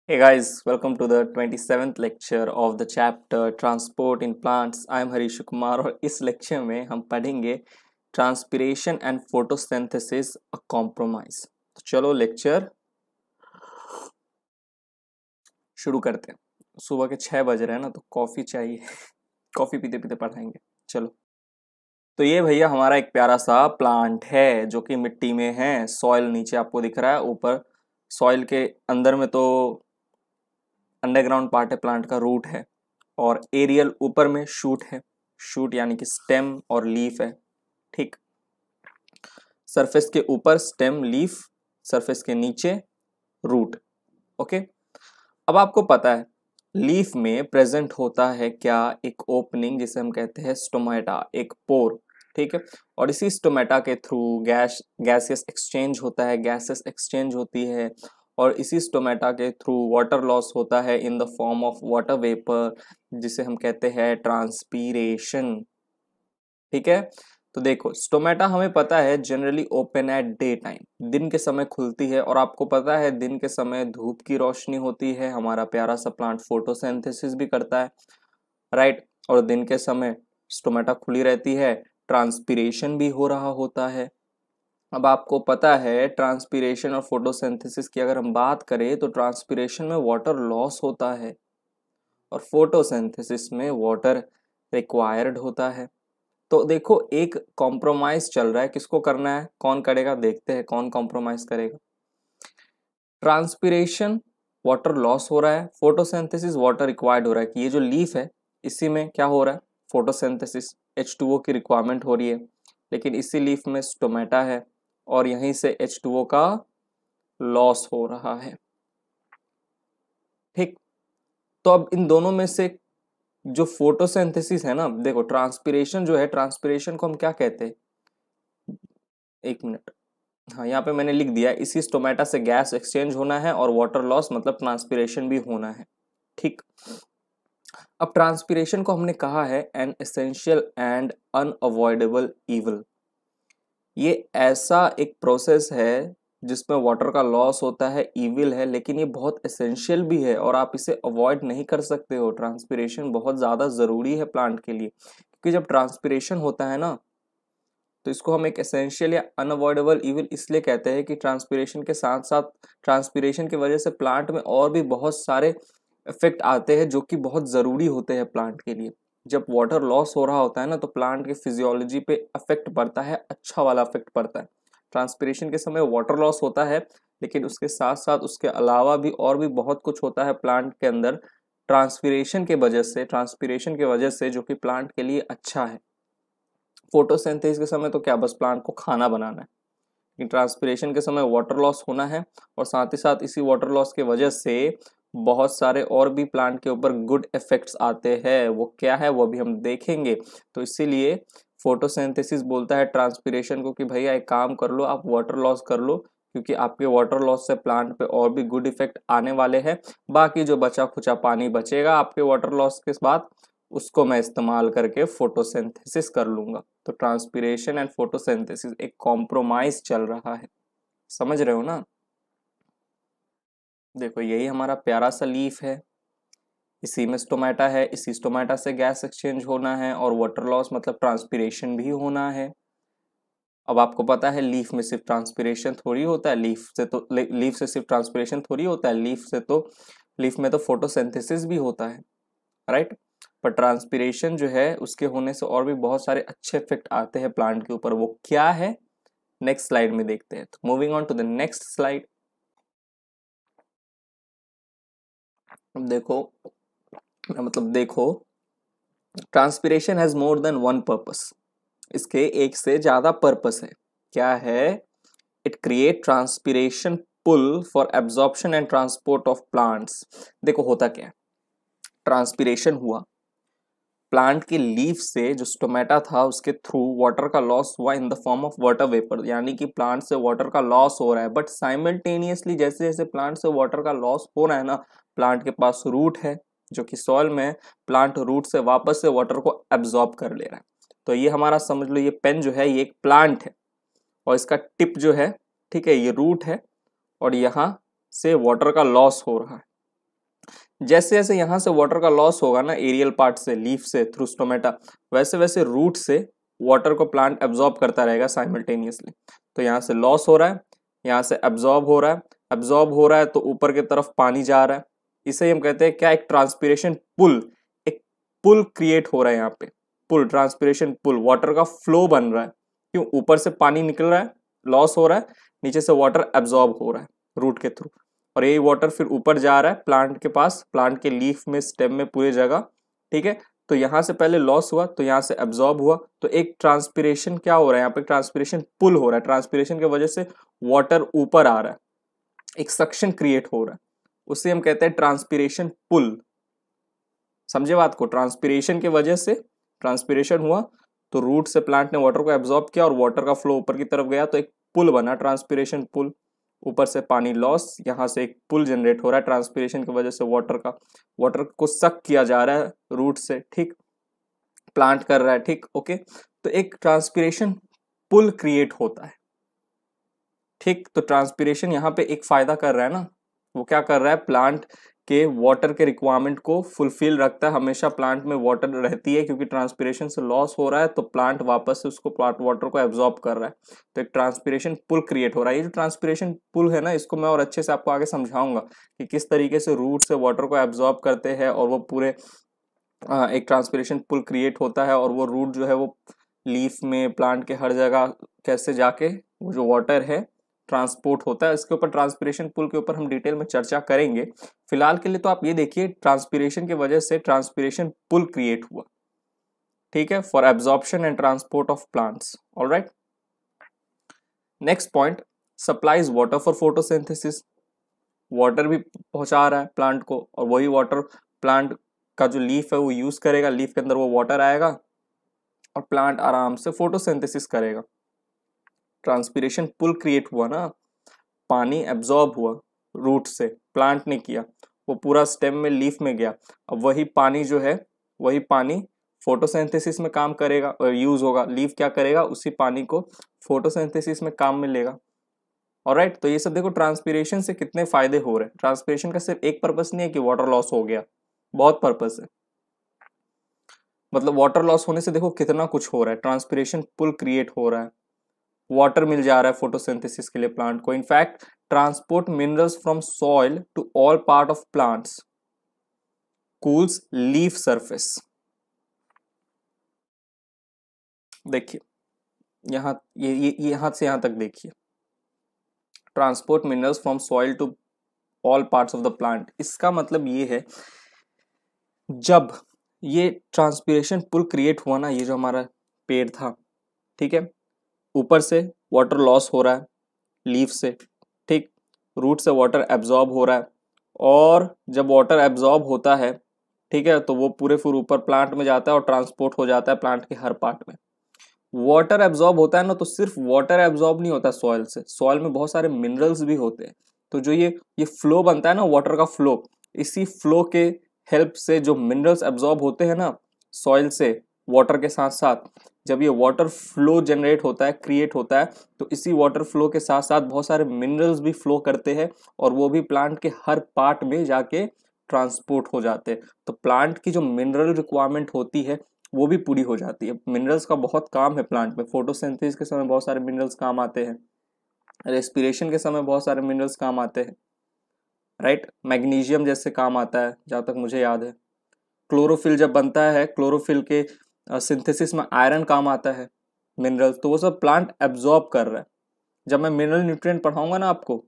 Hey guys, welcome to the 27th lecture of the chapter Transport in Plants. I am Harish Kumar और इस lecture में हम पढ़ेंगे transpiration and photosynthesis a compromise. तो चलो लेक्चर शुरू करते हैं। सुबह के 6 बज रहे हैं ना, तो कॉफ़ी चाहिए। कॉफ़ी पीते पीते पढ़ाएंगे। चलो, तो ये भैया हमारा एक प्यारा सा प्लांट है जो कि मिट्टी में है। सॉइल नीचे आपको दिख रहा है, ऊपर सॉइल के अंदर में तो अंडरग्राउंड पार्ट है, प्लांट का रूट है, और एरियल ऊपर में शूट है। शूट यानी कि स्टेम और लीफ है। ठीक, सरफेस के ऊपर स्टेम लीफ, सरफेस के नीचे रूट। ओके, अब आपको पता है लीफ में प्रेजेंट होता है क्या, एक ओपनिंग जिसे हम कहते हैं स्टोमेटा, एक पोर। ठीक है, और इसी स्टोमेटा के थ्रू गैसियस एक्सचेंज होता है, गैसेस एक्सचेंज होती है, और इसी स्टोमेटा के थ्रू वाटर लॉस होता है in the form of water vapour, जिसे हम कहते हैं ट्रांसपीरेशन। ठीक है, तो देखो स्टोमेटा हमें पता है generally open at day time, दिन के समय खुलती है, और आपको पता है दिन के समय धूप की रोशनी होती है, हमारा प्यारा सा प्लांट फोटोसिंथेसिस भी करता है, राइट। और दिन के समय स्टोमेटा खुली रहती है, ट्रांसपीरेशन भी हो रहा होता है। अब आपको पता है ट्रांसपीरेशन और फोटोसिंथेसिस की अगर हम बात करें तो ट्रांसपीरेशन में वाटर लॉस होता है और फोटोसिंथेसिस में वाटर रिक्वायर्ड होता है। तो देखो एक कॉम्प्रोमाइज चल रहा है, किसको करना है, कौन करेगा, देखते हैं कौन कॉम्प्रोमाइज करेगा। ट्रांसपीरेशन वाटर लॉस हो रहा है, फोटोसिंथेसिस वाटर रिक्वायर्ड हो रहा है कि ये जो लीफ है इसी में क्या हो रहा है, फोटोसिंथेसिस, H2O की रिक्वायरमेंट हो रही है, लेकिन इसी लीफ में स्टोमेटा है और यहीं से H2O का लॉस हो रहा है। ठीक, तो अब इन दोनों में से जो फोटोसिंथेसिस है ना, देखो ट्रांसपीरेशन जो है, ट्रांसपीरेशन को हम क्या कहते हैं, एक मिनट, हाँ यहाँ पे मैंने लिख दिया इसी स्टोमेटा से गैस एक्सचेंज होना है और वाटर लॉस मतलब ट्रांसपीरेशन भी होना है। ठीक, अब ट्रांसपीरेशन को हमने कहा है an essential and unavoidable evil. ये ऐसा एक प्रोसेस है जिसमें वाटर का लॉस होता है, इविल है, लेकिन ये बहुत एसेंशियल भी है और आप इसे अवॉइड नहीं कर सकते हो। ट्रांसपीरेशन बहुत ज़्यादा ज़रूरी है प्लांट के लिए, क्योंकि जब ट्रांसपीरेशन होता है ना, तो इसको हम एक एसेंशियल या अनअवॉइडेबल इविल इसलिए कहते हैं कि ट्रांसपीरेशन के साथ साथ ट्रांसपीरेशन की वजह से प्लांट में और भी बहुत सारे इफेक्ट आते हैं जो कि बहुत ज़रूरी होते हैं प्लांट के लिए। जब वाटर लॉस हो रहा होता है ना, तो प्लांट की फिजियोलॉजी पे अफेक्ट पड़ता है, अच्छा वाला अफेक्ट पड़ता है। ट्रांसपीरेशन के समय वाटर लॉस होता है, लेकिन उसके साथ साथ उसके अलावा भी और भी बहुत कुछ होता है प्लांट के अंदर ट्रांसपीरेशन के वजह से जो कि प्लांट के लिए अच्छा है। फोटोसिंथेसिस के समय तो क्या, बस प्लांट को खाना बनाना है, लेकिन ट्रांसपीरेशन के समय वाटर लॉस होना है, और साथ ही साथ इसी वाटर लॉस के वजह से बहुत सारे और भी प्लांट के ऊपर गुड इफेक्ट्स आते हैं। वो क्या है वो भी हम देखेंगे। तो इसीलिए फोटोसिंथेसिस बोलता है ट्रांसपीरेशन को कि भैया एक काम कर लो, आप वाटर लॉस कर लो, क्योंकि आपके वाटर लॉस से प्लांट पे और भी गुड इफेक्ट आने वाले हैं। बाकी जो बचा खुचा पानी बचेगा आपके वाटर लॉस के बाद, उसको मैं इस्तेमाल करके फोटोसिंथेसिस कर लूंगा। तो ट्रांसपीरेशन एंड फोटोसिंथेसिस एक कॉम्प्रोमाइज चल रहा है, समझ रहे हो ना। देखो यही हमारा प्यारा सा लीफ है, इसी में स्टोमेटा है, इसी स्टोमेटा से गैस एक्सचेंज होना है और वाटर लॉस मतलब ट्रांसपीरेशन भी होना है। अब आपको पता है लीफ में सिर्फ ट्रांसपीरेशन थोड़ी होता है, लीफ से सिर्फ ट्रांसपीरेशन थोड़ी होता है, लीफ में तो फोटोसिंथेसिस भी होता है, राइट। पर ट्रांसपीरेशन जो है उसके होने से और भी बहुत सारे अच्छे इफेक्ट आते हैं प्लांट के ऊपर। वो क्या है, नेक्स्ट स्लाइड में देखते हैं। तो moving on to the next slide. देखो मतलब देखो, transpiration has more than one purpose. इसके एक से ज्यादा पर्पस है। क्या है, it create transpiration pull for absorption and transport of plants. देखो होता क्या है, ट्रांसपीरेशन हुआ, प्लांट की लीफ से जो स्टोमेटा था उसके थ्रू वाटर का लॉस हुआ in the form of water vapour, यानी कि प्लांट से वाटर का लॉस हो रहा है। बट साइमल्टेनियसली जैसे जैसे प्लांट से वाटर का लॉस हो रहा है ना, प्लांट के पास रूट है जो कि सॉइल में, प्लांट रूट से वापस से वाटर को एब्जॉर्ब कर ले रहा है। तो ये हमारा समझ लो, ये पेन जो है ये एक प्लांट है और इसका टिप जो है, ठीक है, ये रूट है, और यहाँ से वाटर का लॉस हो रहा है। जैसे जैसे यहाँ से वाटर का लॉस होगा ना एरियल पार्ट से, लीफ से, थ्रू स्टोमेटा, वैसे वैसे रूट से वाटर को प्लांट एब्जॉर्ब करता रहेगा साइमल्टेनियसली। तो यहाँ से लॉस हो रहा है, यहाँ से एब्जॉर्ब हो रहा है, एब्जॉर्ब हो रहा है तो ऊपर की तरफ पानी जा रहा है। इसे हम कहते हैं क्या, एक ट्रांसपिरेशन पुल, एक पुल क्रिएट हो रहा है यहाँ पे, पुल, ट्रांसपिरेशन पुल, वाटर का फ्लो बन रहा है। क्यों? ऊपर से पानी निकल रहा है, लॉस हो रहा है, नीचे से वाटर एब्जॉर्ब हो रहा है रूट के थ्रू, और यही वाटर फिर ऊपर जा रहा है प्लांट के पास, प्लांट के लीफ में, स्टेम में, पूरी जगह। ठीक है, तो यहां से पहले लॉस हुआ तो यहां से एब्जॉर्ब हुआ, तो एक ट्रांसपिरेशन क्या हो रहा है यहाँ पे, ट्रांसपिरेशन पुल हो रहा है। ट्रांसपिरेशन की वजह से वाटर ऊपर आ रहा है, एक सक्शन क्रिएट हो रहा है, उसे हम कहते हैं ट्रांसपिरेशन पुल। समझे बात को? ट्रांसपिरेशन की वजह से, ट्रांसपिरेशन हुआ तो रूट से प्लांट ने वाटर को एब्जॉर्ब किया और वाटर का फ्लो ऊपर की तरफ गया, तो एक पुल बना, ट्रांसपिरेशन पुल। ऊपर से पानी लॉस, यहाँ से एक पुल जनरेट हो रहा है ट्रांसपिरेशन की वजह से, वाटर को सक किया जा रहा है रूट से, ठीक, प्लांट कर रहा है, ठीक, ओके। तो एक ट्रांसपिरेशन पुल क्रिएट होता है, ठीक। तो ट्रांसपिरेशन यहाँ पे एक फायदा कर रहा है ना, वो क्या कर रहा है, प्लांट के वाटर के रिक्वायरमेंट को फुलफिल रखता है। हमेशा प्लांट में वाटर रहती है, क्योंकि ट्रांसपिरेशन से लॉस हो रहा है तो प्लांट वापस से उसको वाटर को एब्जॉर्ब कर रहा है, तो एक ट्रांसपिरेशन पुल क्रिएट हो रहा है। ये जो ट्रांसपिरेशन पुल है ना, इसको मैं और अच्छे से आपको आगे समझाऊंगा कि किस तरीके से रूट से वाटर को एब्जॉर्ब करते हैं और वो पूरे एक ट्रांसपिरेशन पुल क्रिएट होता है, और वो रूट जो है वो लीफ में, प्लांट के हर जगह कैसे जाके वो जो वाटर है ट्रांसपोर्ट होता है। इसके ऊपर, ट्रांसपिरेशन पुल के ऊपर हम डिटेल में चर्चा करेंगे। फिलहाल के लिए तो आप ये देखिए, ट्रांसपिरेशन की वजह से ट्रांसपिरेशन पुल क्रिएट हुआ, ठीक है, for absorption and transport of plants. Alright, next point, supplies water for photosynthesis. Water भी पहुंचा रहा है प्लांट को, और वही वाटर प्लांट का जो लीफ है वो यूज करेगा, लीफ के अंदर वो वाटर आएगा और प्लांट आराम से फोटोसिंथेसिस करेगा। ट्रांसपिरेशन पुल क्रिएट हुआ ना, पानी एब्जॉर्ब हुआ रूट से, प्लांट ने किया, वो पूरा स्टेम में, लीफ में गया। अब वही पानी जो है, वही पानी फोटोसिंथेसिस में काम करेगा और यूज होगा। लीफ क्या करेगा, उसी पानी को फोटोसिंथेसिस में काम में लेगा। ऑलराइट, तो ये सब देखो ट्रांसपिरेशन से कितने फायदे हो रहे हैं। ट्रांसपिरेशन का सिर्फ एक पर्पस नहीं है कि वाटर लॉस हो गया, बहुत पर्पस है। मतलब वाटर लॉस होने से देखो कितना कुछ हो रहा है, ट्रांसपिरेशन पुल क्रिएट हो रहा है, वाटर मिल जा रहा है फोटोसिंथेसिस के लिए प्लांट को। In fact transport minerals from soil to all part of plants, cools leaf surface. देखिए यहां, ये यहां से यहां तक देखिए, transport minerals from soil to all parts of the plant. इसका मतलब ये है, जब ये ट्रांसपिरेशन पुल क्रिएट हुआ ना, ये जो हमारा पेड़ था, ठीक है, ऊपर से वाटर लॉस हो रहा है लीफ से, ठीक, रूट से वाटर एब्जॉर्ब हो रहा है, और जब वाटर एब्जॉर्ब होता है, ठीक है, तो वो पूरे फिर ऊपर प्लांट में जाता है और ट्रांसपोर्ट हो जाता है प्लांट के हर पार्ट में। वाटर एब्जॉर्ब होता है ना, तो सिर्फ वाटर एब्जॉर्ब नहीं होता सॉइल से, सॉइल में बहुत सारे मिनरल्स भी होते हैं। तो जो ये फ्लो बनता है ना, वाटर का फ्लो, इसी फ्लो के हेल्प से जो मिनरल्स एब्जॉर्ब होते हैं ना सॉइल से वाटर के साथ साथ, जब ये वाटर फ्लो जनरेट होता है, क्रिएट होता है, तो इसी वाटर फ्लो के साथ साथ बहुत सारे मिनरल्स भी फ्लो करते हैं, और वो भी प्लांट के हर पार्ट में जाके ट्रांसपोर्ट हो जाते हैं। तो प्लांट की जो मिनरल रिक्वायरमेंट होती है वो भी पूरी हो जाती है। मिनरल्स का बहुत काम है प्लांट में, फोटोसिंथेसिस के समय बहुत सारे मिनरल्स काम आते हैं, रेस्पिरेशन के समय बहुत सारे मिनरल्स काम आते हैं, राइट। मैग्नीशियम जैसे काम आता है जहाँ तक मुझे याद है। क्लोरोफिल जब बनता है, क्लोरोफिल के सिंथेसिस में आयरन काम आता है, मिनरल्स, तो वो सब प्लांट एब्जॉर्ब कर रहा है। जब मैं मिनरल न्यूट्रिएंट पढ़ाऊंगा ना आपको,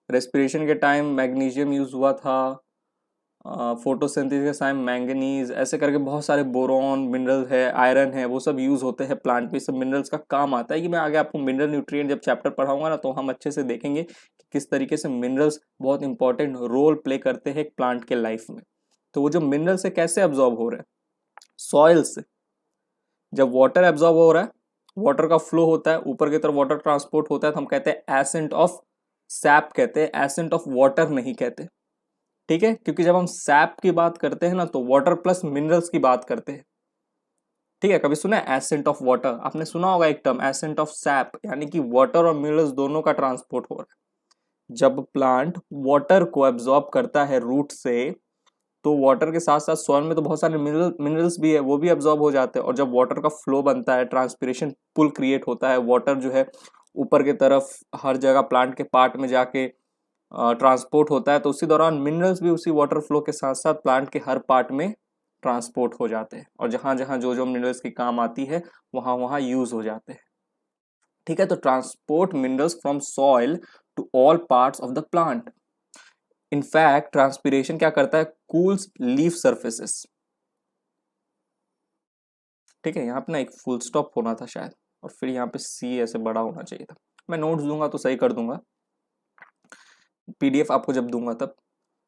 रेस्पिरेशन के टाइम मैग्नीशियम यूज हुआ था, फोटोसिंथेसिस के टाइम मैंगनीज, ऐसे करके बहुत सारे बोरॉन मिनरल है, आयरन है, वो सब यूज होते हैं प्लांट पे। सब मिनरल्स का काम आता है कि मैं आगे आपको मिनरल न्यूट्रिएंट जब चैप्टर पढ़ाऊंगा ना, तो हम अच्छे से देखेंगे कि किस तरीके से मिनरल्स बहुत इंपॉर्टेंट रोल प्ले करते हैं एक प्लांट के लाइफ में। तो वो जो मिनरल्स है कैसे एब्जॉर्ब हो रहे हैं, सॉइल से। जब वाटर एब्जॉर्ब हो रहा है, वाटर का फ्लो होता है, ऊपर की तरफ वाटर ट्रांसपोर्ट होता है, तो हम कहते हैं एसेंट ऑफ सैप, कहते हैं, एसेंट ऑफ वाटर नहीं कहते, ठीक है। क्योंकि जब हम सैप की बात करते हैं ना, तो वाटर प्लस मिनरल्स की बात करते हैं, ठीक है। कभी सुना है एसेंट ऑफ वाटर? आपने सुना होगा एक टर्म एसेंट ऑफ सैप, यानी कि वाटर और मिनरल्स दोनों का ट्रांसपोर्ट हो रहा है। जब प्लांट वाटर को एब्जॉर्ब करता है रूट से, तो वाटर के साथ साथ सॉइल में तो बहुत सारे मिनरल्स भी है, वो भी अब्जॉर्ब हो जाते हैं। और जब वाटर का फ्लो बनता है, ट्रांसपिरेशन पुल क्रिएट होता है, वाटर जो है ऊपर की तरफ हर जगह प्लांट के पार्ट में जाके ट्रांसपोर्ट होता है, तो उसी दौरान मिनरल्स भी उसी वाटर फ्लो के साथ साथ प्लांट के हर पार्ट में ट्रांसपोर्ट हो जाते हैं, और जहां जहां जो जो मिनरल्स की काम आती है वहां वहां यूज हो जाते हैं। ठीक है, तो transport minerals from soil to all parts of the plant. In fact transpiration क्या करता है, कूल्स लीफ सर्फेसेस। ठीक है, यहाँ पे ना एक फुल स्टॉप होना था शायद, और फिर यहाँ पे सी ऐसे बड़ा होना चाहिए था। मैं नोट्स दूंगा तो सही कर दूंगा, पीडीएफ आपको जब दूंगा तब।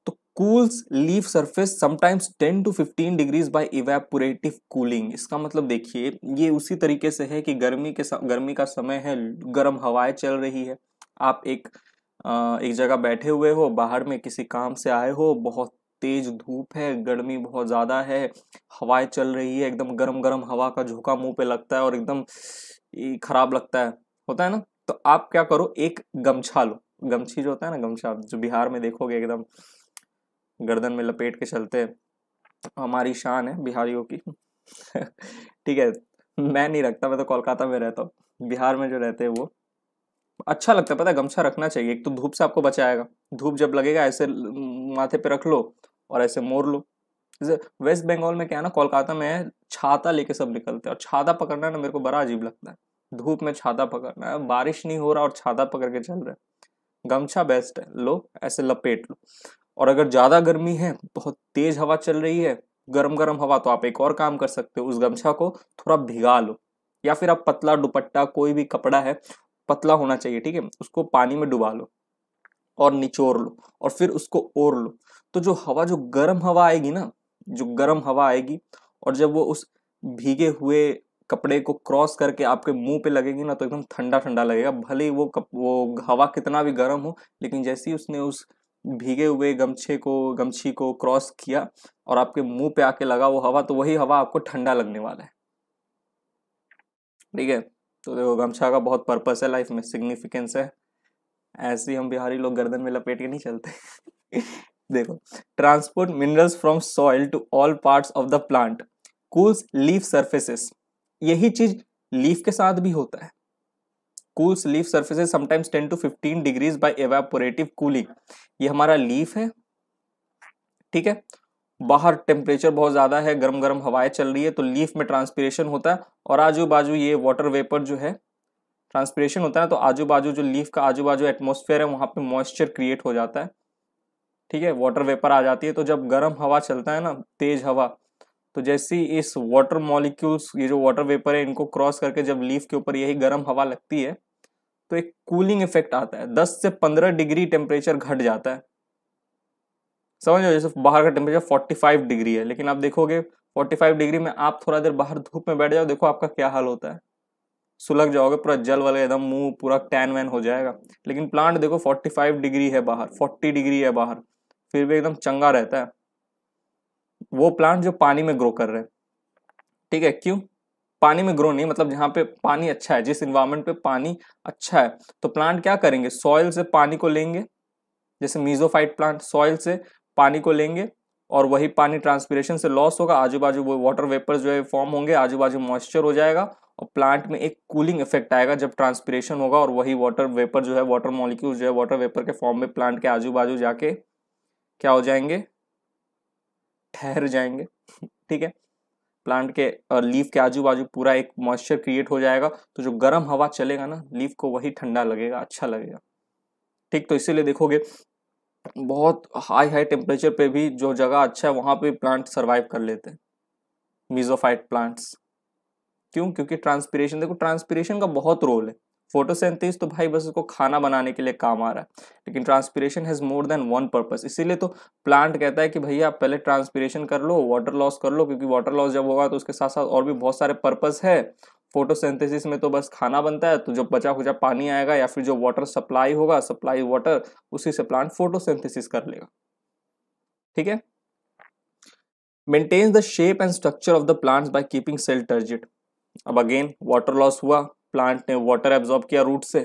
तो cools leaf surface sometimes 10 to 15 degrees by evaporative cooling. इसका मतलब देखिए, ये उसी तरीके से है कि गर्मी का समय है, गर्म हवाएं चल रही है, आप एक जगह बैठे हुए हो, बाहर में किसी काम से आए हो, बहुत तेज धूप है, गर्मी बहुत ज्यादा है, हवाएं चल रही है, एकदम गरम गरम हवा का झोंका मुंह पे लगता है और एकदम खराब लगता है, होता है ना। तो आप क्या करो, एक गमछा लो, गमछी जो होता है ना, गमछा जो बिहार में देखोगे एकदम गर्दन में लपेट के चलते हैं, हमारी शान है बिहारियों की। ठीक है, मैं नहीं रखता, मैं तो कोलकाता में रहता हूँ, बिहार में जो रहते हैं वो अच्छा लगता है, पता है, गमछा रखना चाहिए। एक तो धूप से आपको बचाएगा, धूप जब लगेगा ऐसे माथे पे रख लो और ऐसे मोड़ लो। जैसे वेस्ट बंगाल में क्या है ना, कोलकाता में है, छाता लेके सब निकलते हैं, और छाता पकड़ना ना मेरे को बड़ा अजीब लगता है, धूप में छाता पकड़ना है, बारिश नहीं हो रहा और छाता पकड़ के चल रहे, गमछा बेस्ट है, लो ऐसे लपेट लो। और अगर ज्यादा गर्मी है, बहुत तेज हवा चल रही है, गरम गरम हवा, तो आप एक और काम कर सकते हो, उस गमछा को थोड़ा भिगा लो, या फिर आप पतला दुपट्टा, कोई भी कपड़ा है पतला होना चाहिए, ठीक है, उसको पानी में डुबा लो और निचोड़ लो और फिर उसको ओढ़ लो। तो जो गर्म हवा आएगी ना, जो गर्म हवा आएगी, और जब वो उस भीगे हुए कपड़े को क्रॉस करके आपके मुंह पे लगेगी ना, तो एकदम ठंडा ठंडा लगेगा, भले ही वो हवा कितना भी गर्म हो, लेकिन जैसे ही उसने उस भीगे हुए गमछी को क्रॉस किया और आपके मुंह पे आके लगा वो हवा, तो वही हवा आपको ठंडा लगने वाला है। ठीक है, तो देखो गमछा का बहुत पर्पस है लाइफ में, सिग्निफिकेंस है, ऐसे ही हम बिहारी लोग गर्दन में लपेट के नहीं चलते। देखो, transport minerals from soil to all parts of the plant, cools leaf surfaces. यही चीज लीफ के साथ भी होता है, cools leaf surfaces sometimes 10 to 15 degrees by evaporative cooling. ये हमारा लीफ है, ठीक है, बाहर टेम्परेचर बहुत ज्यादा है, गर्म गर्म हवाएं चल रही है, तो लीफ में ट्रांसपिरेशन होता है, और आजू बाजू ये वाटर वेपर जो है, ट्रांसपिरेशन होता है, तो आजू बाजू जो लीफ का आजू बाजू एटमॉस्फेयर है वहां पे मॉइस्चर क्रिएट हो जाता है। ठीक है, वाटर वेपर आ जाती है, तो जब गर्म हवा चलता है ना, तेज हवा, तो जैसे ही इस वाटर मॉलिक्यूल्स, ये जो वाटर वेपर है, इनको क्रॉस करके जब लीफ के ऊपर यही गर्म हवा लगती है, तो एक कूलिंग इफेक्ट आता है, 10 से 15 डिग्री टेम्परेचर घट जाता है। समझ लो, जैसे बाहर का टेम्परेचर 45 डिग्री है, लेकिन आप देखोगे 45 डिग्री में आप थोड़ा देर बाहर धूप में बैठ जाओ, देखो आपका क्या हाल होता है, सुलग जाओगे, पूरा जल वाले एकदम, मुंह पूरा टैन वैन हो जाएगा। लेकिन प्लांट देखो 45 डिग्री है बाहर, 40 डिग्री है बाहर, फिर भी एकदम चंगा रहता है। वो प्लांट जो पानी में ग्रो कर रहे हैं, ठीक है, क्यों पानी में ग्रो नहीं, मतलब जहाँ पे पानी अच्छा है, जिस इन्वायरमेंट पे पानी अच्छा है, तो प्लांट क्या करेंगे, सॉइल से पानी को लेंगे, जैसे मीजोफाइट प्लांट सॉइल से पानी को लेंगे, और वही पानी ट्रांसपिरेशन से लॉस होगा, आजू बाजू वो वाटर वेपर जो है फॉर्म होंगे, आजू बाजू मॉइस्चर हो जाएगा, और प्लांट में एक कूलिंग इफेक्ट आएगा जब ट्रांसपिरेशन होगा, और वही वाटर वेपर जो है, वाटर मॉलिक्यूल जो है वाटर वेपर के फॉर्म में प्लांट के आजू बाजू जाके क्या हो जाएंगे, ठहर जाएंगे। ठीक है, प्लांट के लीफ के आजू बाजू पूरा एक मॉइस्चर क्रिएट हो जाएगा, तो जो गर्म हवा चलेगा ना लीफ को, वही ठंडा लगेगा, अच्छा लगेगा। ठीक, तो इसीलिए देखोगे बहुत हाई हाई टेम्परेचर पे भी जो जगह अच्छा है वहां पे प्लांट सरवाइव कर लेते हैं, मीजोफाइट प्लांट्स। क्यों, क्योंकि ट्रांसपिरेशन, देखो ट्रांसपिरेशन का बहुत रोल है, फोटोसिंथेसिस तो भाई बस उसको खाना बनाने के लिए काम आ रहा है, लेकिन transpiration has more than one purpose. इसीलिए तो प्लांट कहता है कि भैया आप पहले ट्रांसपिरेशन कर लो, वाटर लॉस कर लो, क्योंकि वाटर लॉस जब होगा तो उसके साथ साथ और भी बहुत सारे पर्पस है। फोटोसिंथेसिस में तो बस खाना बनता है, तो जो बचा खुचा पानी आएगा या फिर जो वाटर सप्लाई होगा, सप्लाई वाटर, उसी से प्लांट फोटोसिंथेसिस कर लेगा। ठीक है, maintains the shape and structure of the plants by keeping cell turgid. अब अगेन वाटर लॉस हुआ, प्लांट ने वाटर एब्जॉर्ब किया रूट से,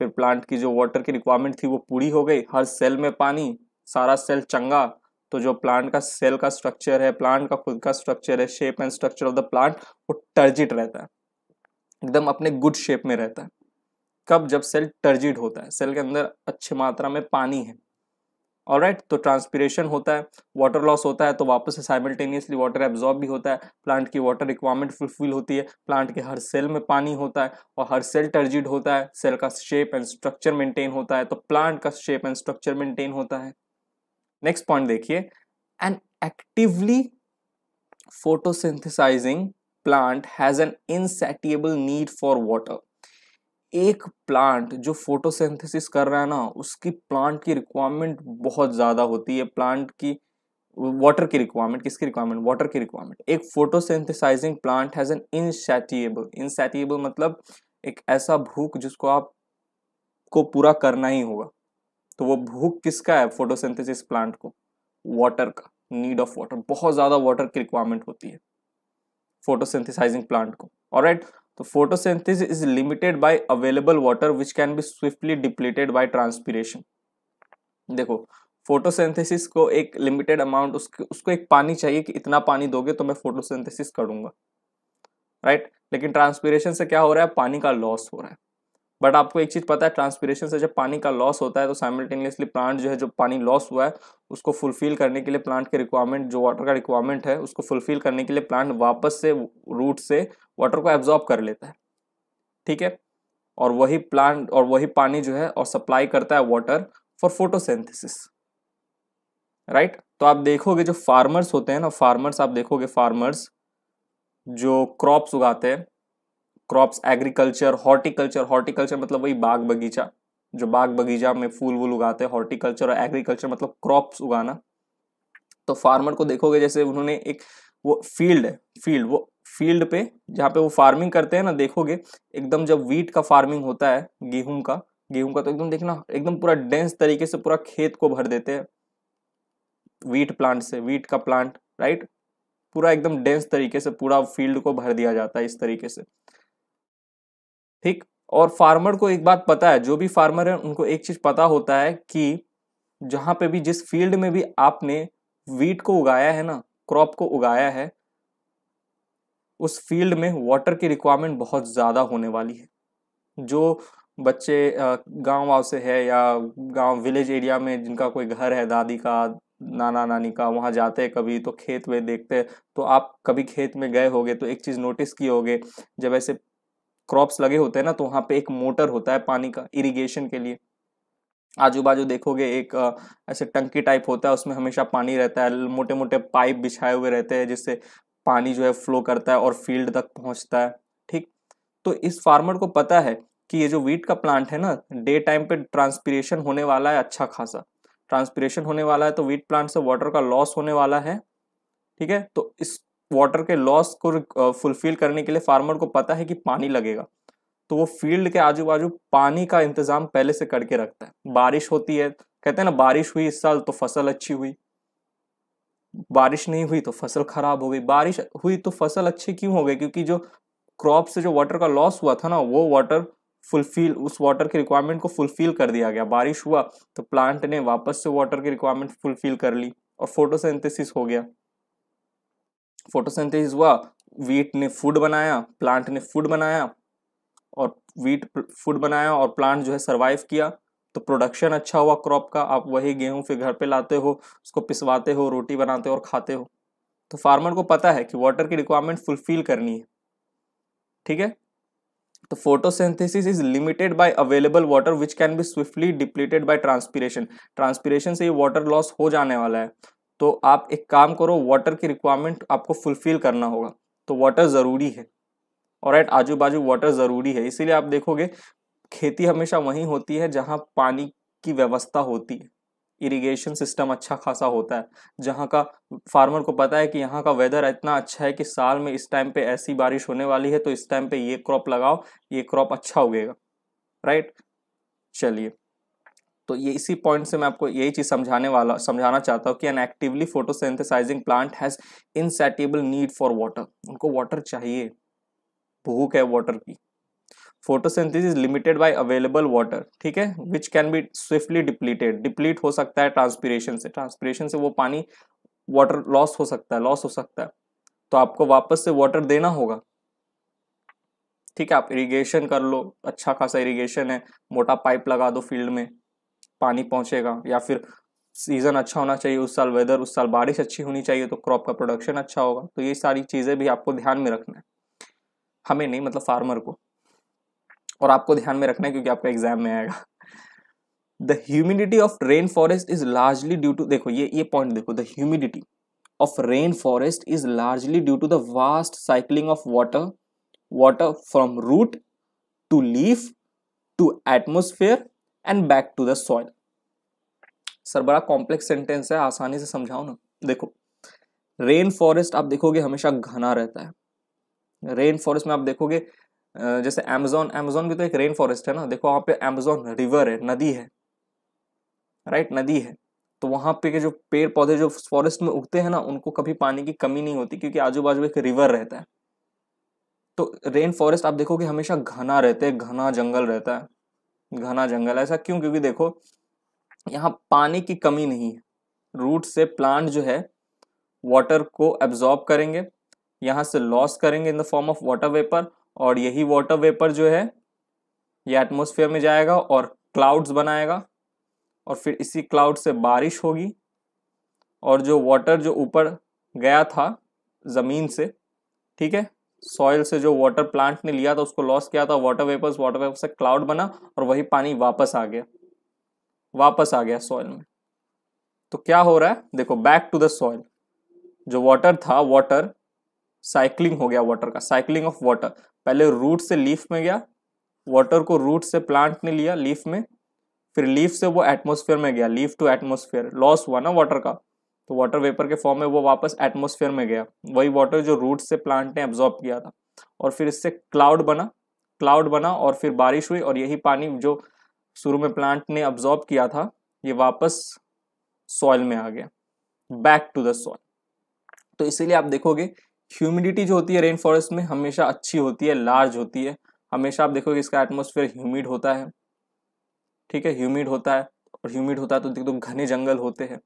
फिर प्लांट की जो वाटर की रिक्वायरमेंट थी वो पूरी हो गई, हर सेल में पानी, सारा सेल चंगा, तो जो प्लांट का सेल का स्ट्रक्चर है, प्लांट का खुद का स्ट्रक्चर है, shape and structure of the plant, वो टर्जिट रहता है, एकदम अपने गुड शेप में रहता है। कब? जब सेल टर्जिड होता है, सेल के अंदर अच्छी मात्रा में पानी है। ऑलराइट, तो ट्रांसपिरेशन होता है, वाटर लॉस होता है, तो वापस से साइमल्टेनियसली वाटर एब्जॉर्ब भी होता है, प्लांट की वाटर रिक्वायरमेंट फुलफिल होती है, प्लांट के हर सेल में पानी होता है और हर सेल टर्जिड होता है, सेल का शेप एंड स्ट्रक्चर मेंटेन होता है, तो प्लांट का शेप एंड स्ट्रक्चर मेंटेन होता है। नेक्स्ट पॉइंट देखिए, an actively photosynthesising plant has an insatiable need for water. एक प्लांट जो फोटोसिंथेसिस कर रहा है ना, उसकी प्लांट की रिक्वायरमेंट बहुत ज्यादा होती है, प्लांट की वाटर की रिक्वायरमेंट, किसकी रिक्वायरमेंट? वाटर की रिक्वायरमेंट। एक फोटोसिंथेसाइजिंग प्लांट हैज एन इनसैटिएबल, इनसैटिएबल मतलब एक ऐसा भूख जिसको आपको पूरा करना ही होगा। तो वो भूख किसका है? फोटोसिंथेसिस प्लांट को, वाटर का, नीड ऑफ वाटर, बहुत ज्यादा वाटर की रिक्वायरमेंट होती है फोटोसिंथेसाइजिंग प्लांट को। ऑलराइट, तो photosynthesis is limited by available water which can be swiftly depleted by transpiration। देखो, फोटोसिंथेसिस को एक लिमिटेड अमाउंट, उसको एक पानी चाहिए कि इतना पानी दोगे तो मैं फोटोसिंथेसिस करूंगा, राइट। लेकिन ट्रांसपिरेशन से क्या हो रहा है? पानी का लॉस हो रहा है। बट आपको एक चीज पता है, ट्रांसपिरेशन से जब पानी का लॉस होता है तो साइमल्टेनियसली प्लांट जो है, जो पानी लॉस हुआ है उसको फुलफिल करने के लिए, प्लांट के रिक्वायरमेंट जो वाटर का रिक्वायरमेंट है उसको फुलफिल करने के लिए प्लांट वापस से रूट से वाटर को एब्जॉर्ब कर लेता है, ठीक है। और वही प्लांट और वही पानी जो है और सप्लाई करता है वाटर फॉर फोटोसिंथेसिस, राइट। तो आप देखोगे जो फार्मर्स होते हैं ना, फार्मर्स आप देखोगे, फार्मर्स जो क्रॉप्स उगाते हैं, क्रॉप्स, एग्रीकल्चर, हॉर्टिकल्चर, हॉर्टिकल्चर मतलब वही बाग बगीचा, जो बाग बगीचा में फूल वूल उगाते हैं, हॉर्टिकल्चर। और एग्रीकल्चर मतलब क्रॉप्स उगाना। तो फार्मर को देखोगे जैसे उन्होंने एक, वो फील्ड है, फील्ड, वो फील्ड पे जहाँ पे वो फार्मिंग करते हैं ना, देखोगे एकदम जब वीट का फार्मिंग होता है, गेहूं का, गेहूं का, तो एकदम देखना, एकदम पूरा डेंस तरीके से पूरा खेत को भर देते हैं वीट प्लांट से, वीट का प्लांट, राइट। पूरा एकदम डेंस तरीके से पूरा फील्ड को भर दिया जाता है इस तरीके से, ठीक। और फार्मर को एक बात पता है, जो भी फार्मर है उनको एक चीज पता होता है कि जहां पे भी, जिस फील्ड में भी आपने वीट को उगाया है ना, क्रॉप को उगाया है, उस फील्ड में वाटर की रिक्वायरमेंट बहुत ज्यादा होने वाली है। जो बच्चे गांव वाव से है या गांव विलेज एरिया में जिनका कोई घर है, दादी का, नाना नानी का, वहां जाते हैं कभी तो खेत में देखते हैं, तो आप कभी खेत में गए होगे तो एक चीज नोटिस किए होगे, जब ऐसे क्रॉप्स लगे होते हैं ना तो वहां पे एक मोटर होता है पानी का, इरिगेशन के लिए। आजू बाजू देखोगे एक ऐसे टंकी टाइप होता है, उसमें हमेशा पानी रहता है, मोटे मोटे पाइप बिछाए हुए रहते हैं जिससे पानी जो है फ्लो करता है और फील्ड तक पहुंचता है, ठीक। तो इस फार्मर को पता है कि ये जो वीट का प्लांट है ना, डे टाइम पे ट्रांसपिरेशन होने वाला है, अच्छा खासा ट्रांसपिरेशन होने वाला है, तो वीट प्लांट से वाटर का लॉस होने वाला है, ठीक है। तो इस वाटर के लॉस को फुलफिल करने के लिए फार्मर को पता है कि पानी लगेगा, तो वो फील्ड के आजू बाजू पानी का इंतजाम पहले से करके रखता है। बारिश होती है, कहते हैं ना बारिश हुई इस साल तो फसल अच्छी हुई, बारिश नहीं हुई तो फसल खराब हो गई। बारिश हुई तो फसल अच्छी क्यों हो गई? क्योंकि जो क्रॉप से जो वाटर का लॉस हुआ था ना, वो वाटर फुलफिल, उस वाटर की रिक्वायरमेंट को फुलफिल कर दिया गया। बारिश हुआ तो प्लांट ने वापस से वाटर की रिक्वायरमेंट फुलफिल कर ली और फोटोसिंथेसिस हो गया। फोटोसिंथेसिस हुआ, वीट ने फूड बनाया, प्लांट ने फूड बनाया, और वीट फूड बनाया और प्लांट जो है सरवाइव किया, तो प्रोडक्शन अच्छा हुआ क्रॉप का। आप वही गेहूं फिर घर पे लाते हो, उसको पिसवाते हो, रोटी बनाते हो और खाते हो। तो फार्मर को पता है कि वाटर की रिक्वायरमेंट फुलफिल करनी है, ठीक है। तो photosynthesis is limited by available water which can be swiftly depleted by transpiration. Transpiration से ये वाटर लॉस हो जाने वाला है, तो आप एक काम करो, वाटर की रिक्वायरमेंट आपको फुलफिल करना होगा, तो वाटर जरूरी है। ऑलराइट, आजू बाजू वाटर जरूरी है, इसीलिए आप देखोगे खेती हमेशा वहीं होती है जहां पानी की व्यवस्था होती है, इरिगेशन सिस्टम अच्छा खासा होता है, जहां का फार्मर को पता है कि यहाँ का वेदर इतना अच्छा है कि साल में इस टाइम पे ऐसी बारिश होने वाली है, तो इस टाइम पे ये क्रॉप लगाओ, ये क्रॉप अच्छा उगेगा, राइट। चलिए, तो ये इसी पॉइंट से मैं आपको यही चीज समझाना चाहता हूँ कि an actively photosynthesising plant has insatiable need for water. उनको वाटर चाहिए, भूख है वाटर की। Photosynthesis limited by available water, ठीक है, which can be swiftly depleted, deplete हो सकता है ट्रांसपीरेशन से, ट्रांसपीरेशन से वो पानी वाटर लॉस हो सकता है, लॉस हो सकता है, तो आपको वापस से वाटर देना होगा, ठीक है। आप इरिगेशन कर लो, अच्छा खासा इरिगेशन है, मोटा पाइप लगा दो फील्ड में, पानी पहुंचेगा, या फिर सीजन अच्छा होना चाहिए उस साल, वेदर उस साल बारिश अच्छी होनी चाहिए तो क्रॉप का प्रोडक्शन अच्छा होगा। तो ये सारी चीजें भी आपको ध्यान में रखना है, हमें नहीं, मतलब फार्मर को, और आपको ध्यान में रखना है क्योंकि आपका एग्जाम में आएगा। The humidity of rain forest is largely due to, देखो ये पॉइंट देखो, the humidity of rain forest is largely due to the vast cycling of water from root to leaf to atmosphere and back to the soil. Sir बड़ा complex sentence है, आसानी से समझाओ ना। देखो रेन फॉरेस्ट आप देखोगे हमेशा घना रहता है। रेन फॉरेस्ट में आप देखोगे जैसे अमेज़न भी तो एक रेन फॉरेस्ट है ना, देखो वहां पे अमेज़न रिवर है, नदी है, राइट, नदी है, तो वहां पे के जो पेड़ पौधे जो फॉरेस्ट में उगते हैं ना, उनको कभी पानी की कमी नहीं होती क्योंकि आजू बाजू एक रिवर रहता है। तो रेन फॉरेस्ट आप देखोगे हमेशा घना रहते हैं, घना जंगल रहता है, घना जंगल। ऐसा क्यों? क्योंकि देखो यहाँ पानी की कमी नहीं है, रूट से प्लांट जो है वाटर को एब्जॉर्ब करेंगे, यहाँ से लॉस करेंगे in the form of water vapour, और यही वाटर वेपर जो है ये एटमॉस्फेयर में जाएगा और क्लाउड्स बनाएगा, और फिर इसी क्लाउड से बारिश होगी, और जो वाटर जो ऊपर गया था जमीन से, ठीक है, सॉइल से जो वाटर प्लांट ने लिया था उसको लॉस किया था, वाटर वेपर से क्लाउड बना, और वही पानी वापस आ गया सॉइल में। तो क्या हो रहा है देखो, बैक टू द सॉइल, जो वाटर था, वाटर साइक्लिंग हो गया, वाटर का साइक्लिंग ऑफ वाटर, पहले रूट से लीफ में गया, वाटर को रूट से प्लांट ने लिया लीफ में, फिर लीफ से वो एटमॉस्फेयर में गया, लीफ टू एटमॉस्फेयर, लॉस हुआ ना वाटर का, तो वाटर वेपर के फॉर्म में वो वापस एटमॉस्फेयर में गया, वही वाटर जो रूट से प्लांट ने एब्जॉर्ब किया था, और फिर इससे क्लाउड बना और फिर बारिश हुई, और यही पानी जो शुरू में प्लांट ने एब्जॉर्ब किया था ये वापस सॉइल में आ गया, बैक टू द सॉइल। तो इसीलिए आप देखोगे ह्यूमिडिटी जो होती है रेन फॉरेस्ट में हमेशा अच्छी होती है, लार्ज होती है, हमेशा आप देखोगे इसका एटमॉस्फेयर ह्यूमिड होता है, ठीक है, ह्यूमिड होता है, और ह्यूमिड होता है तो देखो घने जंगल होते हैं।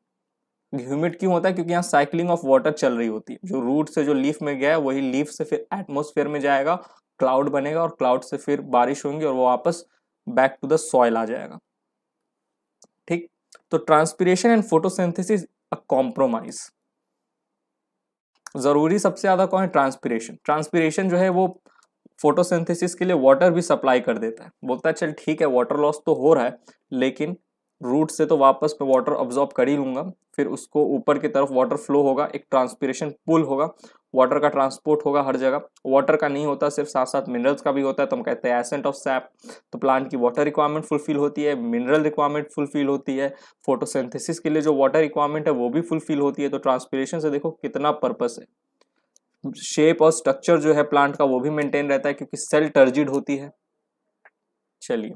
ह्यूमिड क्यों होता है? क्योंकि यहाँ साइक्लिंग ऑफ वाटर चल रही होती है, जो रूट से जो लीफ में गया है वही लीफ से फिर एटमॉस्फेयर में जाएगा, क्लाउड बनेगा, और क्लाउड से फिर बारिश होंगी और वो वापस बैक टू द सॉइल आ जाएगा, ठीक। तो transpiration and photosynthesis a compromise, जरूरी सबसे ज्यादा कौन है? ट्रांसपीरेशन। ट्रांसपीरेशन जो है वो फोटोसिंथेसिस के लिए वाटर भी सप्लाई कर देता है, बोलता है चल ठीक है वाटर लॉस तो हो रहा है, लेकिन रूट से तो वापस मैं वाटर अब्जॉर्ब कर ही लूंगा, फिर उसको ऊपर की तरफ वाटर फ्लो होगा, एक ट्रांसपीरेशन पुल होगा, वाटर का ट्रांसपोर्ट होगा हर जगह। वाटर का नहीं होता, सिर्फ साथ साथ मिनरल्स का भी होता है, तो हम कहते हैं एसेंट ऑफ सैप। तो प्लांट की वाटर रिक्वायरमेंट फुलफिल होती है, मिनरल रिक्वायरमेंट फुलफिल होती है, फोटोसिंथेसिस के लिए जो वाटर रिक्वायरमेंट है वो भी फुलफिल होती है। तो ट्रांसपीरेशन से देखो कितना पर्पस है, शेप और स्ट्रक्चर जो है प्लांट का वो भी मेंटेन रहता है क्योंकि सेल टर्जिड होती है। चलिए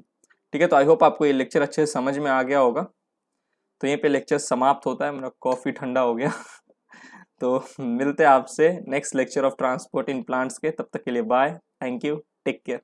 ठीक है, तो आई होप आपको ये लेक्चर अच्छे से समझ में आ गया होगा। तो यहीं पे लेक्चर समाप्त होता है, मेरा कॉफी ठंडा हो गया तो मिलते हैं आपसे next lecture of transport in plants के, तब तक के लिए bye, thank you, take care.